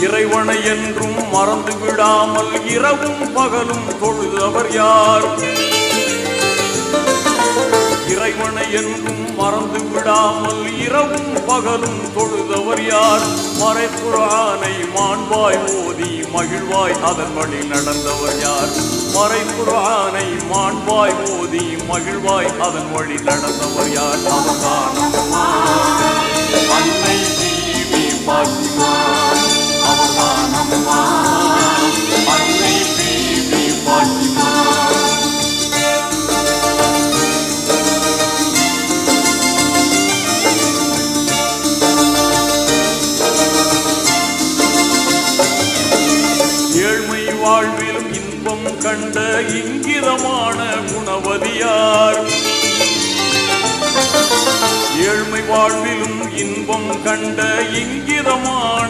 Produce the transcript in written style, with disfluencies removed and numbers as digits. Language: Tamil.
இறைவனை என்றும் மறந்து விடாமல் இரவும் பகலும் தொழுதவர் யார்? இறைவனை என்றும் மறந்து விடாமல் இரவும் பகலும் தொழுதவர் யார்? மறைக்குர்ஆனை மாண்பாய் ஓதி மகிழ்வாய் அதன் வழி நடந்தவர் யார்? மறைக்குர்ஆனை மாண்பாய் ஓதி மகிழ்வாய் அதன் வழி நடந்தவர் யார்? அவர்தான் அன்னை பீவி பாத்திமா. அவர்தான் அம்மா அன்னை பீவி பாத்திமா. ஏழ்மை வாழ்விலும் இன்பம் கண்ட இங்கிதமான குணவதியார். ஏழ்மை வாழ்விலும் இன்பம் கண்ட இங்கிதமான